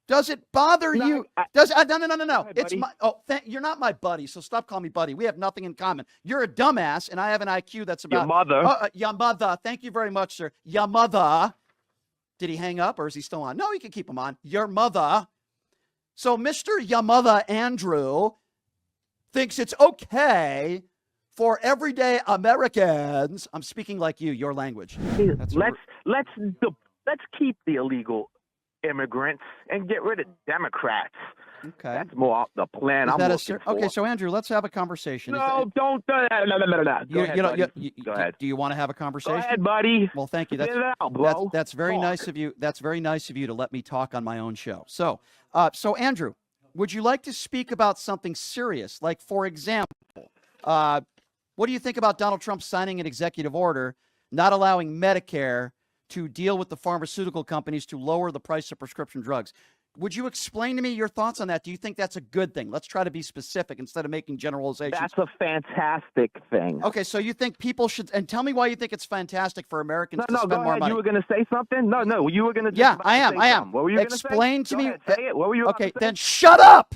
Does it bother No, you? I, Does no no no no go no? ahead, It's buddy. my you're not my buddy, so stop calling me buddy. We have nothing in common. You're a dumbass, and I have an IQ that's Your about mother. your mother. Thank you very much, sir. Your mother. Did he hang up or is he still on? No, he can keep him on. Your mother. So Mr. Your mother Andrew thinks it's okay for everyday Americans. I'm speaking like you, your language. That's a, Let's let's keep the illegal immigrants and get rid of Democrats. okay. That's more the plan Is I'm that a looking for. okay? So Andrew, let's have a conversation. No, don't. No. Go ahead, buddy. Go ahead. Do you want to have a Go conversation? ahead, buddy. Well, thank you. Spit it out, bro. That's very Talk. nice of you. That's very nice of you to let me talk on my own show. So, Andrew, would you like to speak about something serious? Like, for example, what do you think about Donald Trump signing an executive order not allowing Medicare to deal with the pharmaceutical companies to lower the price of prescription drugs? Would you explain to me your thoughts on that? Do you think that's a good thing? Let's try to be specific instead of making generalizations. That's a fantastic thing. Okay, so you think people should, and tell me why you think it's fantastic for Americans to No, spend go more ahead. money. You were going to say something? No, you were going to. Yeah, I am. What were you going to say? Explain to Go me. ahead, say it. What were you about Okay, to say? then shut up.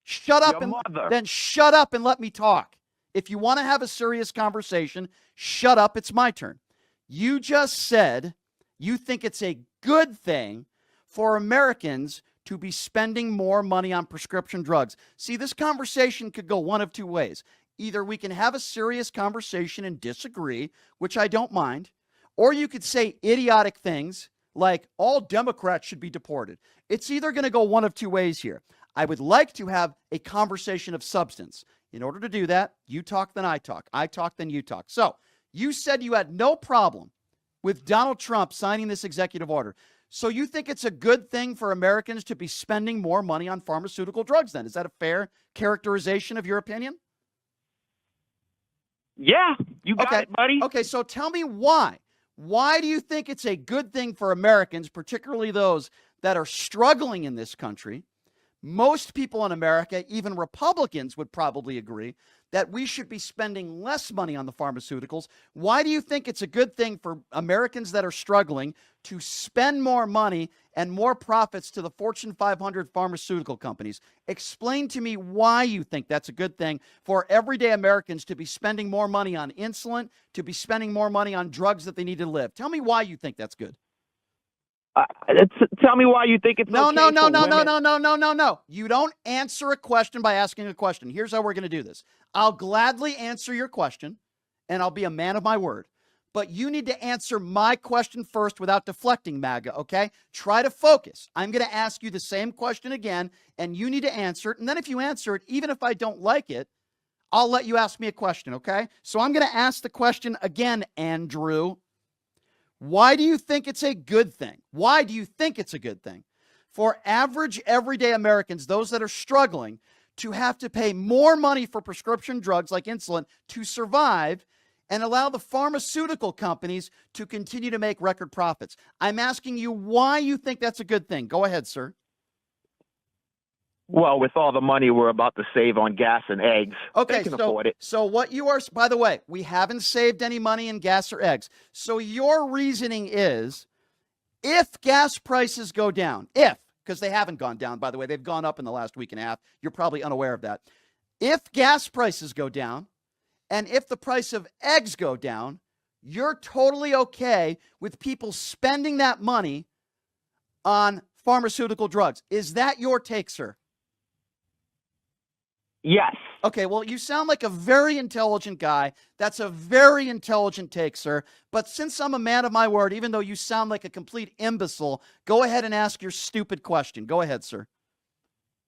Shut up Your and mother. then shut up and let me talk. If you want to have a serious conversation, shut up. It's my turn. You just said you think it's a good thing for Americans to be spending more money on prescription drugs. See, this conversation could go one of two ways. Either we can have a serious conversation and disagree, which I don't mind, or you could say idiotic things like all Democrats should be deported. It's either going to go one of two ways here. I would like to have a conversation of substance. In order to do that, you talk, then I talk. I talk, then you talk. So you said you had no problem with Donald Trump signing this executive order. So you think it's a good thing for Americans to be spending more money on pharmaceutical drugs then? Is that a fair characterization of your opinion? Yeah, you got it, buddy. Okay, so tell me why. Why do you think it's a good thing for Americans, particularly those that are struggling in this country? Most people in America, even Republicans, would probably agree that we should be spending less money on the pharmaceuticals. Why do you think it's a good thing for Americans that are struggling to spend more money and more profits to the Fortune 500 pharmaceutical companies? Explain to me why you think that's a good thing for everyday Americans to be spending more money on insulin, to be spending more money on drugs that they need to live. Tell me why you think that's good. Tell me why you think it's No. okay. You don't answer a question by asking a question. Here's how we're going to do this. I'll gladly answer your question, and I'll be a man of my word. But you need to answer my question first without deflecting, MAGA, okay? Try to focus. I'm going to ask you the same question again, and you need to answer it. And then if you answer it, even if I don't like it, I'll let you ask me a question, okay? So I'm going to ask the question again, Andrew. Why do you think it's a good thing? Why do you think it's a good thing for average everyday Americans, those that are struggling, to have to pay more money for prescription drugs like insulin to survive and allow the pharmaceutical companies to continue to make record profits? I'm asking you why you think that's a good thing. Go ahead, sir. Well, with all the money we're about to save on gas and eggs, Okay, they can afford it. So what you are, by the way, we haven't saved any money in gas or eggs. So your reasoning is if gas prices go down, because they haven't gone down, by the way, they've gone up in the last week and a half. You're probably unaware of that. If gas prices go down and if the price of eggs go down, you're totally okay with people spending that money on pharmaceutical drugs. Is that your take, sir? Yes. Okay, well, you sound like a very intelligent guy. That's a very intelligent take, sir. But since I'm a man of my word, even though you sound like a complete imbecile, go ahead and ask your stupid question. Go ahead, sir.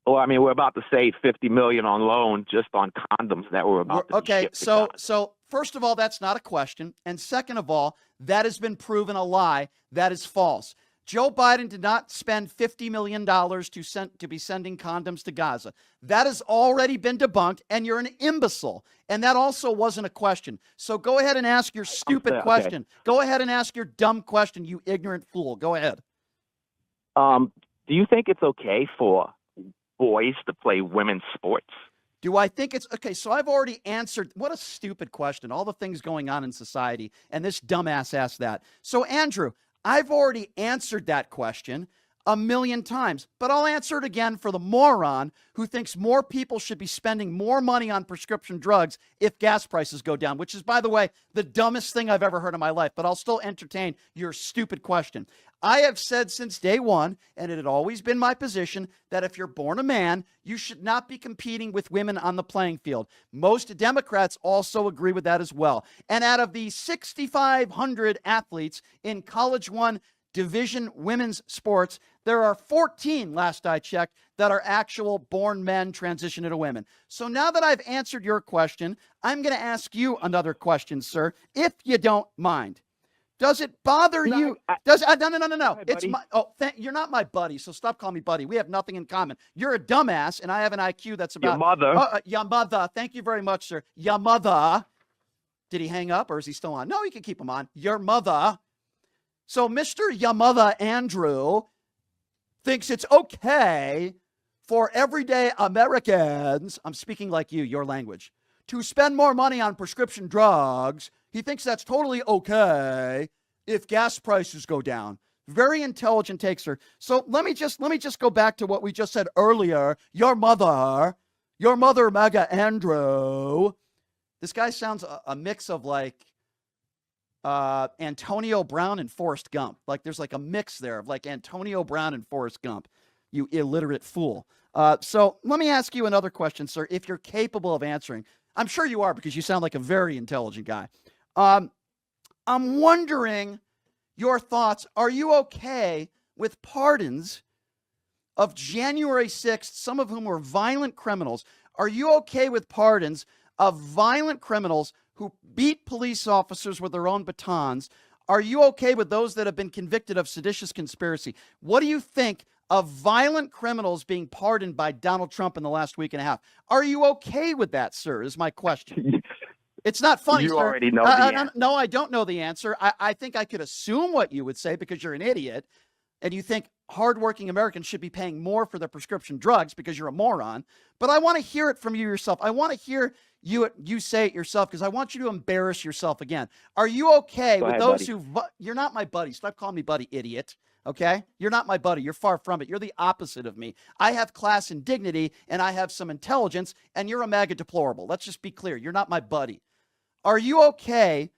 Well, I mean, we're about to save $50 million on loan just on condoms that we're about to Okay, ship to so Gaza. first of all, that's not a question. And second of all, that has been proven a lie. That is false. Joe Biden did not spend $50 million to be sending condoms to Gaza. That has already been debunked, and you're an imbecile. And that also wasn't a question. So go ahead and ask your stupid question. Go ahead and ask your dumb question, you ignorant fool. Go ahead. Do you think it's okay for boys to play women's sports? Do I think it's okay? So I've already answered. What a stupid question. All the things going on in society, and this dumbass asked that. So, Andrew, I've already answered that question. a million times, but I'll answer it again for the moron who thinks more people should be spending more money on prescription drugs if gas prices go down, which is, by the way, the dumbest thing I've ever heard in my life, but I'll still entertain your stupid question. I have said since day one, and it had always been my position, that if you're born a man, you should not be competing with women on the playing field. Most Democrats also agree with that as well. And out of the 6,500 athletes in College One Division women's sports, there are 14, last I checked, that are actual born men transition into women. So now that I've answered your question, I'm going to ask you another question, sir, if you don't mind. Does it bother you? No. Hi, It's my. You're not my buddy, so stop calling me buddy. We have nothing in common. You're a dumbass, and I have an IQ that's about your mother. Your mother. Thank you very much, sir. Your mother. Did he hang up, or is he still on? No, he can keep him on. Your mother. So Mr. Your mother Andrew thinks it's okay for everyday Americans, I'm speaking like you, your language, to spend more money on prescription drugs. He thinks that's totally okay if gas prices go down. Very intelligent take, sir. So let me just go back to what we just said earlier. Your mother, MAGA Andrew. This guy sounds a mix of like Antonio Brown and Forrest Gump. Like there's like a mix there of like Antonio Brown and Forrest Gump. You illiterate fool. So let me ask you another question, sir, if you're capable of answering. I'm sure you are because you sound like a very intelligent guy. I'm wondering your thoughts. Are you okay with pardons of January 6th, some of whom were violent criminals? Are you okay with pardons of violent criminals who beat police officers with their own batons? Are you okay with those that have been convicted of seditious conspiracy? What do you think of violent criminals being pardoned by Donald Trump in the last week and a half? Are you okay with that, sir, is my question. It's not funny, You sir. already know the answer. No, I don't know the answer. I think I could assume what you would say because you're an idiot and you think hardworking Americans should be paying more for their prescription drugs because you're a moron. But I want to hear it from you yourself. I want to hear you say it yourself because I want you to embarrass yourself again. Are you okay with those who... You're not my buddy. Stop calling me buddy, idiot. Okay? You're not my buddy. You're far from it. You're the opposite of me. I have class and dignity, and I have some intelligence, and you're a MAGA deplorable. Let's just be clear. You're not my buddy. Are you okay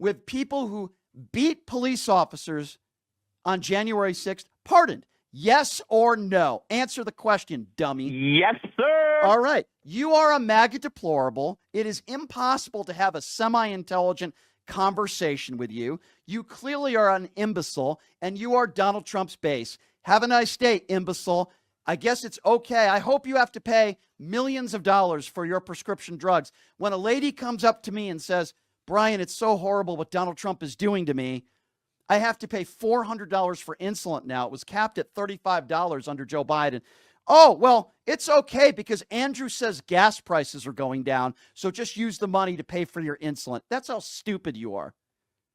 with people who beat police officers on January 6th pardoned? Yes or no? Answer the question, dummy. Yes, sir. All right. You are a MAGA deplorable. It is impossible to have a semi-intelligent conversation with you. You clearly are an imbecile, and you are Donald Trump's base. Have a nice day, imbecile. I guess it's okay. I hope you have to pay millions of dollars for your prescription drugs. When a lady comes up to me and says, Brian, it's so horrible what Donald Trump is doing to me, I have to pay $400 for insulin now. It was capped at $35 under Joe Biden. Oh, well, it's okay because Andrew says gas prices are going down, so just use the money to pay for your insulin. That's how stupid you are.